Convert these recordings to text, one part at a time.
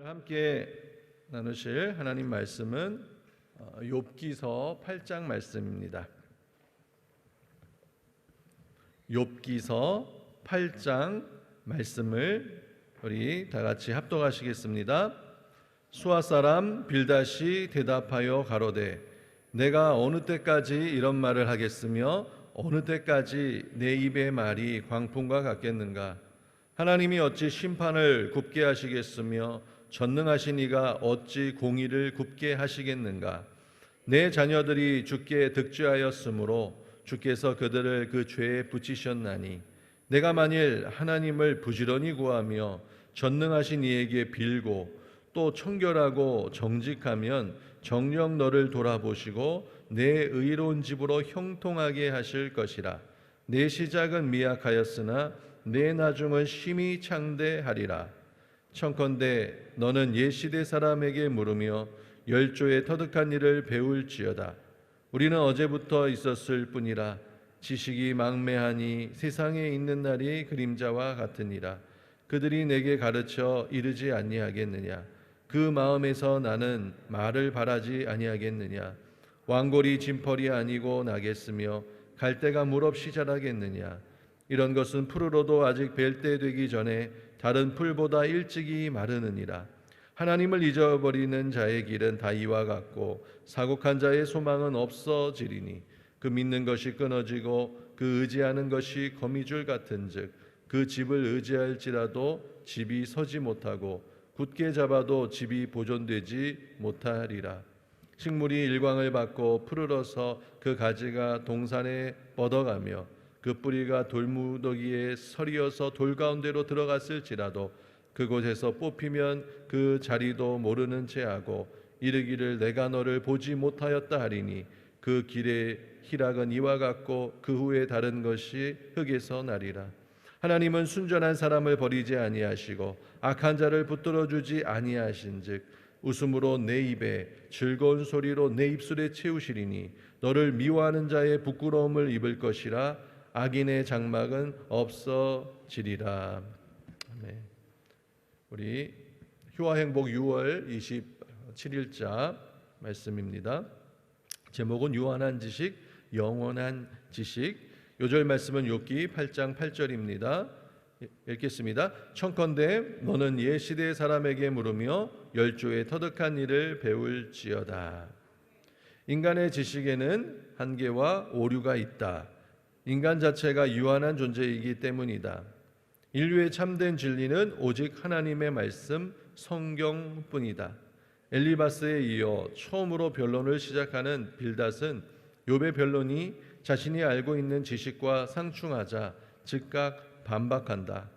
함께 나누실 하나님 말씀은 욥기서 8장 말씀입니다. 욥기서 8장 말씀을 우리 다 같이 합독하시겠습니다. 수아 사람 빌닷이 대답하여 가로되 내가 어느 때까지 이런 말을 하겠으며 어느 때까지 내 입의 말이 광풍과 같겠는가? 하나님이 어찌 심판을 굽게 하시겠으며 전능하신 이가 어찌 공의를 굽게 하시겠는가? 내 자녀들이 주께 득죄하였으므로 주께서 그들을 그 죄에 붙이셨나니 내가 만일 하나님을 부지런히 구하며 전능하신 이에게 빌고 또 청결하고 정직하면 정녕 너를 돌아보시고 내 의로운 집으로 형통하게 하실 것이라. 내 시작은 미약하였으나 내 나중은 심히 창대하리라. 청컨대 너는 옛시대 사람에게 물으며 열조의 터득한 일을 배울지어다. 우리는 어제부터 있었을 뿐이라. 지식이 망매하니 세상에 있는 날이 그림자와 같으니라. 그들이 내게 가르쳐 이르지 아니하겠느냐? 그 마음에서 나는 말을 바라지 아니하겠느냐? 왕골이 진펄이 아니고 나겠으며 갈대가 물 없이 자라겠느냐? 이런 것은 풀으로도 아직 벨 때 되기 전에 다른 풀보다 일찍이 마르느니라. 하나님을 잊어버리는 자의 길은 다 이와 같고 사곡한 자의 소망은 없어지리니 그 믿는 것이 끊어지고 그 의지하는 것이 거미줄 같은즉 그 집을 의지할지라도 집이 서지 못하고 굳게 잡아도 집이 보존되지 못하리라. 식물이 일광을 받고 푸르러서 그 가지가 동산에 뻗어가며 그 뿌리가 돌무더기에 서리어서 돌 가운데로 들어갔을지라도 그곳에서 뽑히면 그 자리도 모르는 채하고 이르기를 내가 너를 보지 못하였다 하리니 그 길의 희락은 이와 같고 그 후에 다른 것이 흙에서 나리라. 하나님은 순전한 사람을 버리지 아니하시고 악한 자를 붙들어 주지 아니하신즉 웃음으로 내 입에 즐거운 소리로 내 입술에 채우시리니 너를 미워하는 자의 부끄러움을 입을 것이라. 악인의 장막은 없어지리라. 아멘. 우리 휴화행복 6월 27일자 말씀입니다. 제목은 유한한 지식, 영원한 지식. 요절 말씀은 욥기 8장 8절입니다. 읽겠습니다. 청컨대 너는 옛 시대 사람에게 물으며 열조의 터득한 일을 배울지어다. 인간의 지식에는 한계와 오류가 있다. 인간 자체가 유한한 존재이기 때문이다. 인류의 참된 진리는 오직 하나님의 말씀 성경뿐이다. 엘리바스에 이어 처음으로 변론을 시작하는 빌닷은 욥의 변론이 자신이 알고 있는 지식과 상충하자 즉각 반박한다.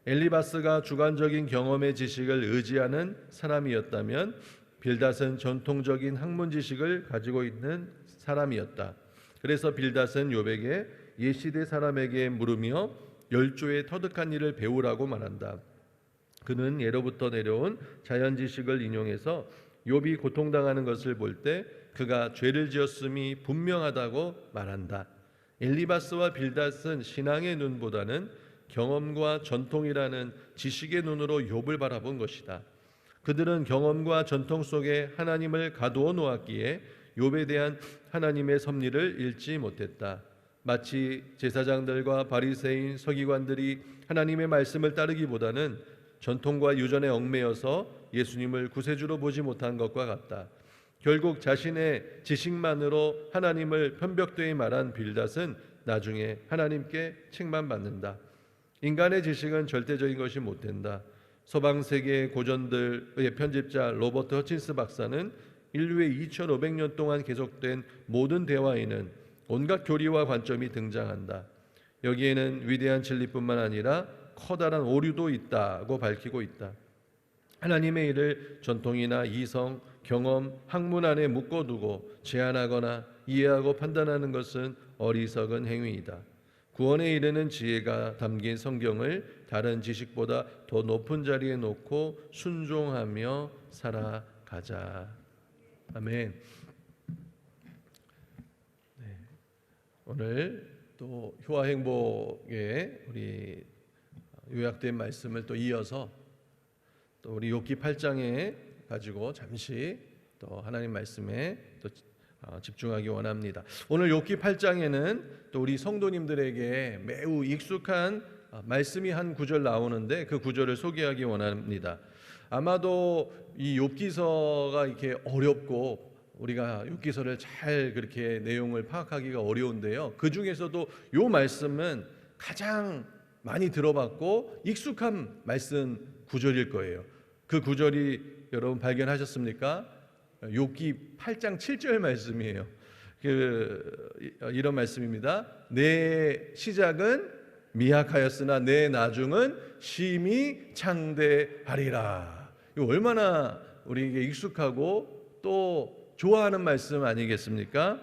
엘리바스가 주관적인 경험의 지식을 의지하는 사람이었다면 빌닷은 전통적인 학문 지식을 가지고 있는 사람이었다. 그래서 빌닷은 욥에게 옛시대 사람에게 물으며 열조의 터득한 일을 배우라고 말한다. 그는 예로부터 내려온 자연 지식을 인용해서 욥이 고통당하는 것을 볼 때 그가 죄를 지었음이 분명하다고 말한다. 엘리바스와 빌닷은 신앙의 눈보다는 경험과 전통이라는 지식의 눈으로 욥을 바라본 것이다. 그들은 경험과 전통 속에 하나님을 가두어 놓았기에 욥에 대한 하나님의 섭리를 읽지 못했다. 마치 제사장들과 바리새인, 서기관들이 하나님의 말씀을 따르기보다는 전통과 유전에 얽매여서 예수님을 구세주로 보지 못한 것과 같다. 결국 자신의 지식만으로 하나님을 편벽되이 말한 빌닷은 나중에 하나님께 책망받는다. 인간의 지식은 절대적인 것이 못 된다. 서방 세계의 고전들의 편집자 로버트 허친스 박사는 인류의 2500년 동안 계속된 모든 대화에는 온갖 교리와 관점이 등장한다. 여기에는 위대한 진리뿐만 아니라 커다란 오류도 있다고 밝히고 있다. 하나님의 일을 전통이나 이성, 경험, 학문 안에 묶어두고 제한하거나 이해하고 판단하는 것은 어리석은 행위이다. 구원에 이르는 지혜가 담긴 성경을 다른 지식보다 더 높은 자리에 놓고 순종하며 살아가자. 아멘. 오늘 또 휴화행복의 우리 요약된 말씀을 또 이어서 또 우리 욥기 8장에 가지고 잠시 또 하나님 말씀에 또 집중하기 원합니다. 오늘 욥기 8장에는 또 우리 성도님들에게 매우 익숙한 말씀이 한 구절 나오는데 그 구절을 소개하기 원합니다. 아마도 이 욥기서가 이렇게 어렵고 우리가 욥기서를 잘 그렇게 내용을 파악하기가 어려운데요. 그 중에서도 요 말씀은 가장 많이 들어봤고 익숙한 말씀 구절일 거예요. 그 구절이 여러분 발견하셨습니까? 욥기 8장 7절 말씀이에요. 이런 말씀입니다. 내 시작은 미약하였으나 내 나중은 심히 창대하리라. 이거 얼마나 우리에게 익숙하고 또 좋아하는 말씀 아니겠습니까?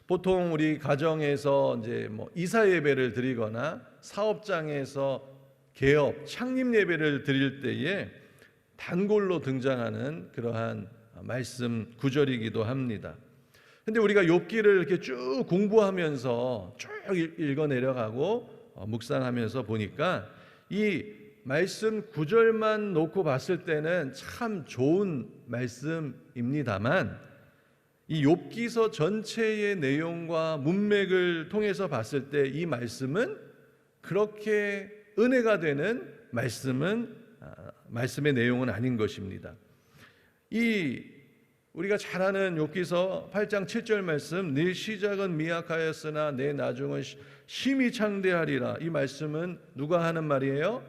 보통 우리 가정에서 이제 이사 예배를 드리거나 사업장에서 개업, 창립 예배를 드릴 때에 단골로 등장하는 그러한 말씀 구절이기도 합니다. 근데 우리가 욥기를 이렇게 쭉 공부하면서 쭉 읽어 내려가고 묵상하면서 보니까 이 말씀 구절만 놓고 봤을 때는 참 좋은 말씀입니다만 이 욥기서 전체의 내용과 문맥을 통해서 봤을 때 이 말씀은 그렇게 은혜가 되는 말씀의 내용은 아닌 것입니다. 이 우리가 잘 아는 욥기서 8장 7절 말씀, 네 시작은 미약하였으나 내 나중은 심히 창대하리라. 이 말씀은 누가 하는 말이에요?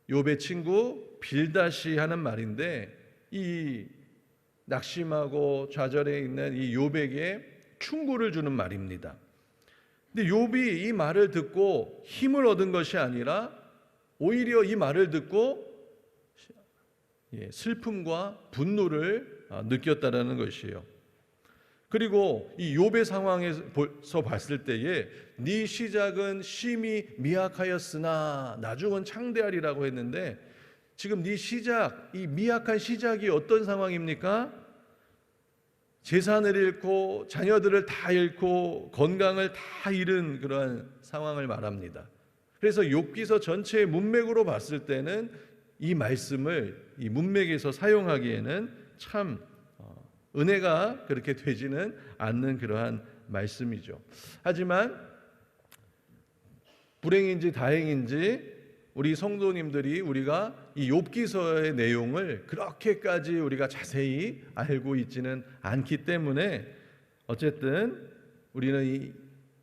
욥의 친구 빌닷이 하는 말인데 이 낙심하고 좌절해 있는 이 욥에게 충고를 주는 말입니다. 근데 욥이 이 말을 듣고 힘을 얻은 것이 아니라 오히려 이 말을 듣고 슬픔과 분노를 느꼈다라는 것이에요. 그리고 이 욥의 상황에서 봤을 때에 네 시작은 심히 미약하였으나 나중은 창대하리라고 했는데 지금 네 시작, 이 미약한 시작이 어떤 상황입니까? 재산을 잃고 자녀들을 다 잃고 건강을 다 잃은 그러한 상황을 말합니다. 그래서 욥기서 전체의 문맥으로 봤을 때는 이 말씀을 이 문맥에서 사용하기에는 참 은혜가 그렇게 되지는 않는 그러한 말씀이죠. 하지만 불행인지 다행인지 우리 성도님들이 우리가 이 욥기서의 내용을 그렇게까지 우리가 자세히 알고 있지는 않기 때문에 어쨌든 우리는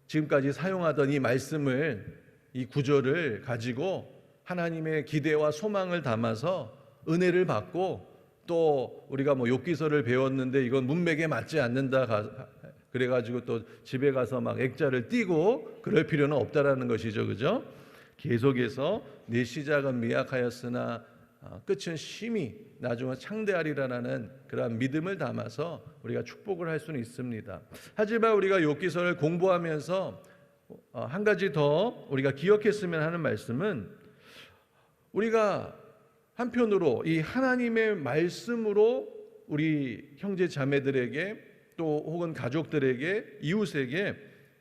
지금까지 사용하던 이 말씀을 이 구절을 가지고 하나님의 기대와 소망을 담아서 은혜를 받고 또 우리가 욥기서를 배웠는데 이건 문맥에 맞지 않는다 그래가지고 또 집에 가서 막 액자를 띄고 그럴 필요는 없다라는 것이죠, 그죠? 계속해서 내 시작은 미약하였으나 끝은 심히 나중은 창대하리라는 그러한 믿음을 담아서 우리가 축복을 할 수는 있습니다. 하지만 우리가 욥기서를 공부하면서 한 가지 더 우리가 기억했으면 하는 말씀은 우리가 한편으로 이 하나님의 말씀으로 우리 형제 자매들에게 또 혹은 가족들에게 이웃에게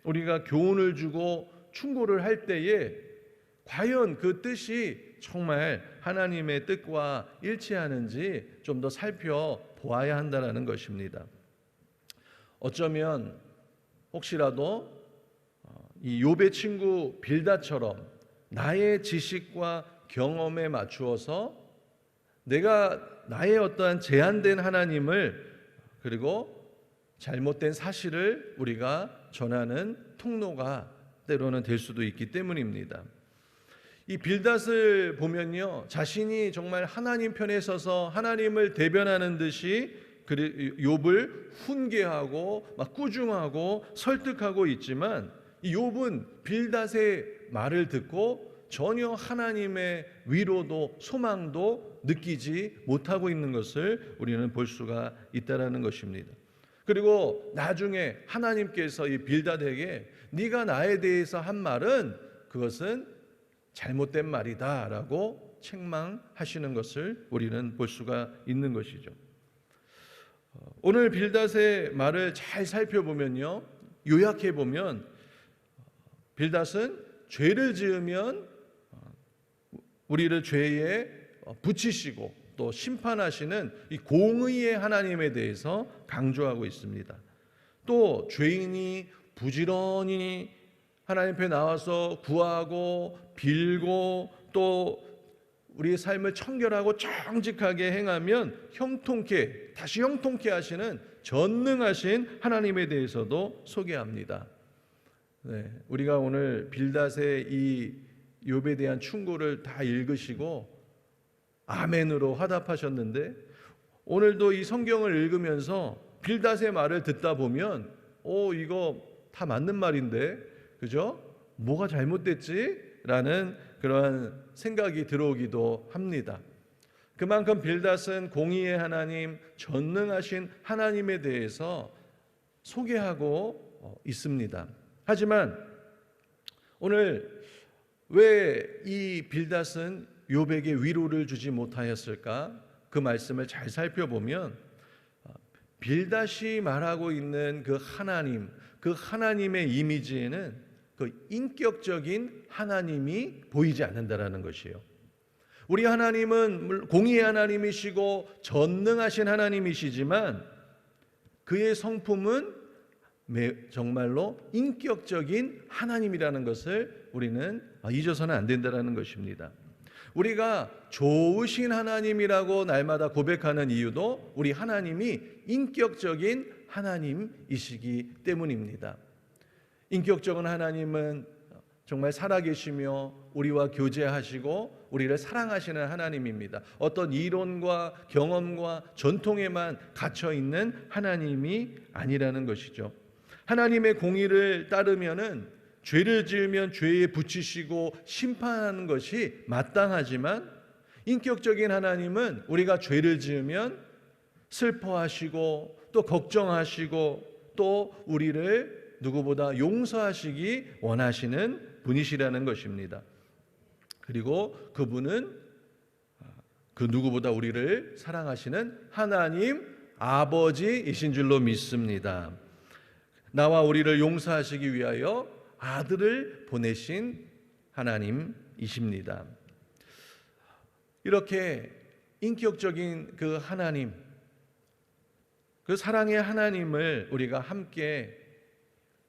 우리가 교훈을 주고 충고를 할 때에 과연 그 뜻이 정말 하나님의 뜻과 일치하는지 좀 더 살펴보아야 한다는 것입니다. 어쩌면 혹시라도 이 욥의 친구 빌닷처럼 나의 지식과 경험에 맞추어서 내가 나의 어떠한 제한된 하나님을 그리고 잘못된 사실을 우리가 전하는 통로가 때로는 될 수도 있기 때문입니다. 이 빌닷을 보면요, 자신이 정말 하나님 편에 서서 하나님을 대변하는 듯이 욥을 훈계하고 막 꾸중하고 설득하고 있지만 이 욥은 빌닷의 말을 듣고 전혀 하나님의 위로도 소망도 느끼지 못하고 있는 것을 우리는 볼 수가 있다라는 것입니다. 그리고 나중에 하나님께서 이 빌닷에게 네가 나에 대해서 한 말은 그것은 잘못된 말이다 라고 책망하시는 것을 우리는 볼 수가 있는 것이죠. 오늘 빌닷의 말을 잘 살펴보면요, 요약해보면 빌닷은 죄를 지으면 우리를 죄의 붙이시고 또 심판하시는 이 공의의 하나님에 대해서 강조하고 있습니다. 또 죄인이 부지런히 하나님 앞에 나와서 구하고 빌고 또 우리의 삶을 청결하고 정직하게 행하면 다시 형통케 하시는 전능하신 하나님에 대해서도 소개합니다. 네, 우리가 오늘 빌닷의 이 욥에 대한 충고를 다 읽으시고 아멘으로 화답하셨는데, 오늘도 이 성경을 읽으면서 빌닷의 말을 듣다 보면 이거 다 맞는 말인데, 그죠? 뭐가 잘못됐지? 라는 그러한 생각이 들어오기도 합니다. 그만큼 빌닷은 공의의 하나님, 전능하신 하나님에 대해서 소개하고 있습니다. 하지만 오늘 왜 이 빌닷은 욥에게 위로를 주지 못하였을까? 그 말씀을 잘 살펴보면 빌닷이 말하고 있는 그 하나님, 그 하나님의 이미지에는 그 인격적인 하나님이 보이지 않는다라는 것이에요. 우리 하나님은 공의의 하나님이시고 전능하신 하나님이시지만 그의 성품은 정말로 인격적인 하나님이라는 것을 우리는 잊어서는 안 된다는 것입니다. 우리가 좋으신 하나님이라고 날마다 고백하는 이유도 우리 하나님이 인격적인 하나님이시기 때문입니다. 인격적인 하나님은 정말 살아계시며 우리와 교제하시고 우리를 사랑하시는 하나님입니다. 어떤 이론과 경험과 전통에만 갇혀 있는 하나님이 아니라는 것이죠. 하나님의 공의를 따르면은 죄를 지으면 죄에 붙이시고 심판하는 것이 마땅하지만, 인격적인 하나님은 우리가 죄를 지으면 슬퍼하시고 또 걱정하시고 또 우리를 누구보다 용서하시기 원하시는 분이시라는 것입니다. 그리고 그분은 그 누구보다 우리를 사랑하시는 하나님 아버지이신 줄로 믿습니다. 나와 우리를 용서하시기 위하여 아들을 보내신 하나님이십니다. 이렇게 인격적인 그 하나님, 그 사랑의 하나님을 우리가 함께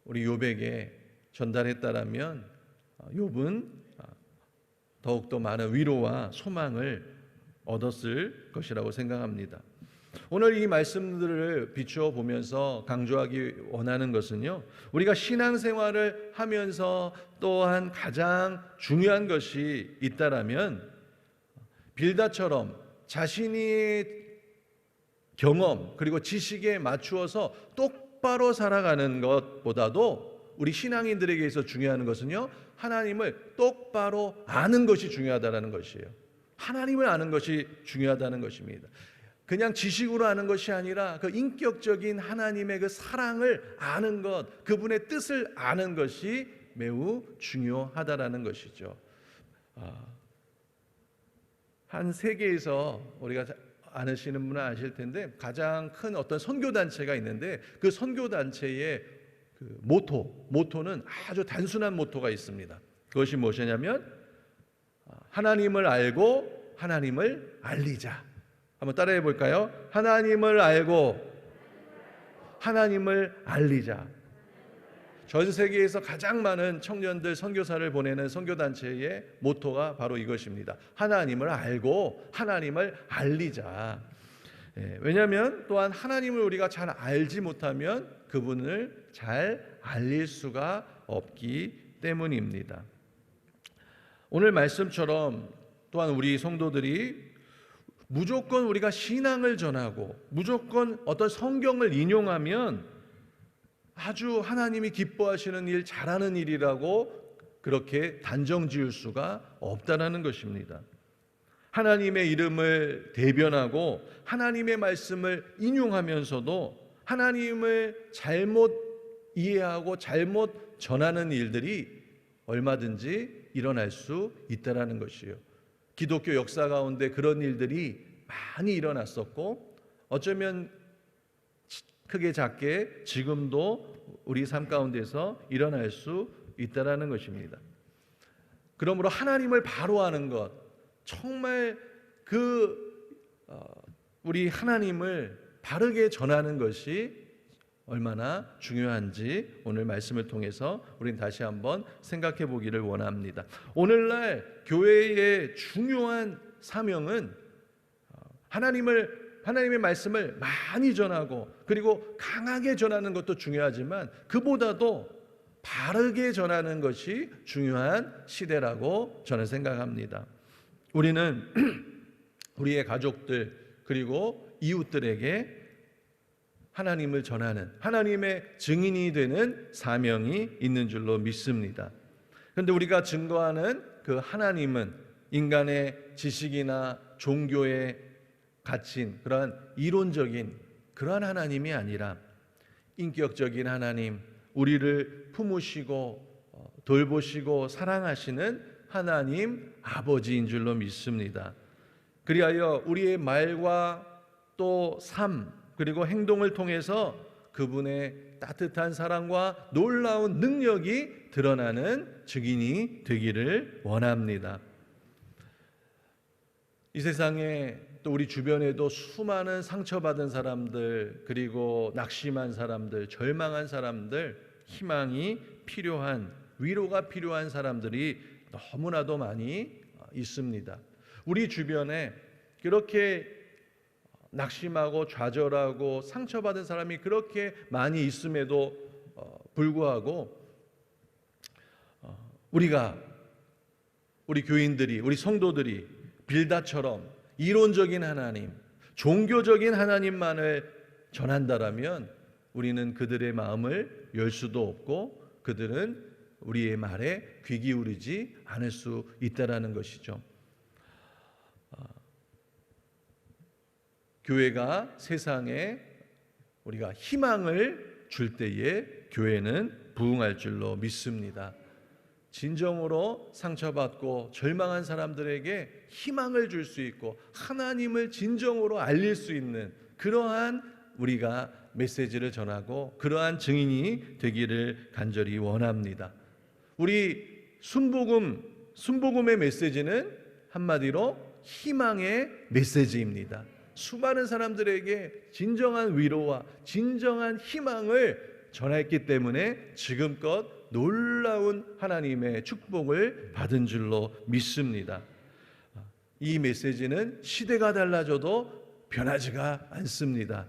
우리 욥에게 전달했다라면 욥은 더욱더 많은 위로와 소망을 얻었을 것이라고 생각합니다. 오늘 이 말씀들을 비추어 보면서 강조하기 원하는 것은요, 우리가 신앙생활을 하면서 또한 가장 중요한 것이 있다라면 빌닷처럼 자신이 경험 그리고 지식에 맞추어서 똑바로 살아가는 것보다도 우리 신앙인들에게 있어 중요한 것은요, 하나님을 똑바로 아는 것이 중요하다는 것이에요. 하나님을 아는 것이 중요하다는 것입니다. 그냥 지식으로 아는 것이 아니라 그 인격적인 하나님의 그 사랑을 아는 것, 그분의 뜻을 아는 것이 매우 중요하다라는 것이죠. 한 세계에서 우리가 아시는 분은 아실 텐데 가장 큰 어떤 선교단체가 있는데 그 선교단체의 그 모토는 아주 단순한 모토가 있습니다. 그것이 무엇이냐면 하나님을 알고 하나님을 알리자. 한번 따라해 볼까요? 하나님을 알고 하나님을 알리자. 전 세계에서 가장 많은 청년들 선교사를 보내는 선교단체의 모토가 바로 이것입니다. 하나님을 알고 하나님을 알리자. 왜냐하면 또한 하나님을 우리가 잘 알지 못하면 그분을 잘 알릴 수가 없기 때문입니다. 오늘 말씀처럼 또한 우리 성도들이 무조건 우리가 신앙을 전하고 무조건 어떤 성경을 인용하면 아주 하나님이 기뻐하시는 일, 잘하는 일이라고 그렇게 단정 지을 수가 없다는 것입니다. 하나님의 이름을 대변하고 하나님의 말씀을 인용하면서도 하나님을 잘못 이해하고 잘못 전하는 일들이 얼마든지 일어날 수 있다는 것이에요. 기독교 역사 가운데 그런 일들이 많이 일어났었고 어쩌면 크게 작게 지금도 우리 삶 가운데서 일어날 수 있다는 것입니다. 그러므로 하나님을 바로 아는 것, 정말 우리 하나님을 바르게 전하는 것이 얼마나 중요한지 오늘 말씀을 통해서 우리는 다시 한번 생각해 보기를 원합니다. 오늘날 교회의 중요한 사명은 하나님의 말씀을 많이 전하고 그리고 강하게 전하는 것도 중요하지만 그보다도 바르게 전하는 것이 중요한 시대라고 저는 생각합니다. 우리는 우리의 가족들 그리고 이웃들에게 하나님을 전하는 하나님의 증인이 되는 사명이 있는 줄로 믿습니다. 그런데 우리가 증거하는 그 하나님은 인간의 지식이나 종교에 갇힌 그러한 이론적인 그러한 하나님이 아니라 인격적인 하나님, 우리를 품으시고 돌보시고 사랑하시는 하나님 아버지인 줄로 믿습니다. 그리하여 우리의 말과 또 삶 그리고 행동을 통해서 그분의 따뜻한 사랑과 놀라운 능력이 드러나는 증인이 되기를 원합니다. 이 세상에 또 우리 주변에도 수많은 상처받은 사람들 그리고 낙심한 사람들, 절망한 사람들, 희망이 필요한 위로가 필요한 사람들이 너무나도 많이 있습니다. 우리 주변에 그렇게 낙심하고 좌절하고 상처받은 사람이 그렇게 많이 있음에도 불구하고 우리 교인들이 우리 성도들이 빌닷처럼 이론적인 하나님, 종교적인 하나님만을 전한다라면 우리는 그들의 마음을 열 수도 없고 그들은 우리의 말에 귀 기울이지 않을 수 있다라는 것이죠. 교회가 세상에 우리가 희망을 줄 때에 교회는 부흥할 줄로 믿습니다. 진정으로 상처받고 절망한 사람들에게 희망을 줄 수 있고 하나님을 진정으로 알릴 수 있는 그러한 우리가 메시지를 전하고 그러한 증인이 되기를 간절히 원합니다. 우리 순복음의 메시지는 한마디로 희망의 메시지입니다. 수많은 사람들에게 진정한 위로와 진정한 희망을 전했기 때문에 지금껏 놀라운 하나님의 축복을 받은 줄로 믿습니다. 이 메시지는 시대가 달라져도 변하지가 않습니다.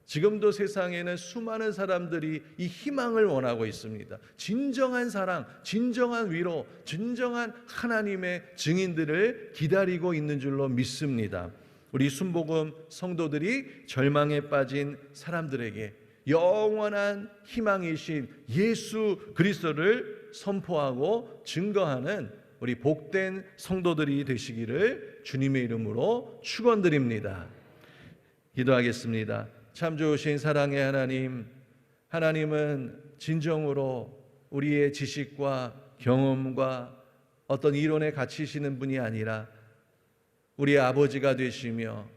지금도 세상에는 수많은 사람들이 이 희망을 원하고 있습니다. 진정한 사랑, 진정한 위로, 진정한 하나님의 증인들을 기다리고 있는 줄로 믿습니다. 우리 순복음 성도들이 절망에 빠진 사람들에게 영원한 희망이신 예수 그리스도를 선포하고 증거하는 우리 복된 성도들이 되시기를 주님의 이름으로 축원드립니다. 기도하겠습니다. 참 좋으신 사랑의 하나님, 하나님은 진정으로 우리의 지식과 경험과 어떤 이론에 갇히시는 분이 아니라 우리의 아버지가 되시며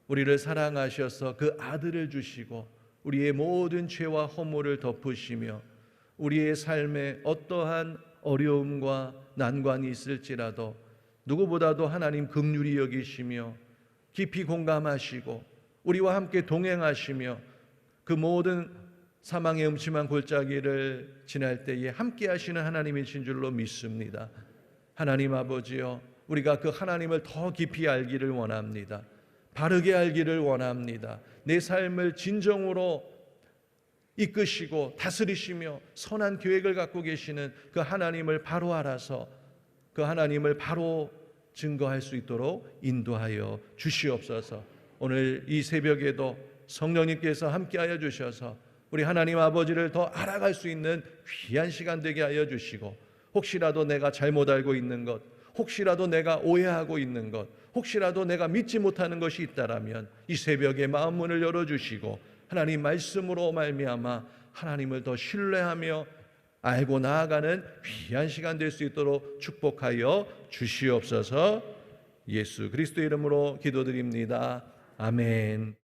우리를 사랑하셔서 그 아들을 주시고 우리의 모든 죄와 허물을 덮으시며 우리의 삶에 어떠한 어려움과 난관이 있을지라도 누구보다도 하나님 긍휼히 여기시며 깊이 공감하시고 우리와 함께 동행하시며 그 모든 사망의 음침한 골짜기를 지날 때에 함께 하시는 하나님이신 줄로 믿습니다. 하나님 아버지여, 우리가 그 하나님을 더 깊이 알기를 원합니다. 바르게 알기를 원합니다. 내 삶을 진정으로 이끄시고 다스리시며 선한 계획을 갖고 계시는 그 하나님을 바로 알아서 그 하나님을 바로 증거할 수 있도록 인도하여 주시옵소서. 오늘 이 새벽에도 성령님께서 함께하여 주셔서 우리 하나님 아버지를 더 알아갈 수 있는 귀한 시간 되게 하여 주시고, 혹시라도 내가 잘못 알고 있는 것, 혹시라도 내가 오해하고 있는 것, 혹시라도 내가 믿지 못하는 것이 있다라면 이 새벽에 마음 문을 열어주시고 하나님 말씀으로 말미암아 하나님을 더 신뢰하며 알고 나아가는 귀한 시간 될 수 있도록 축복하여 주시옵소서. 예수 그리스도의 이름으로 기도드립니다. 아멘.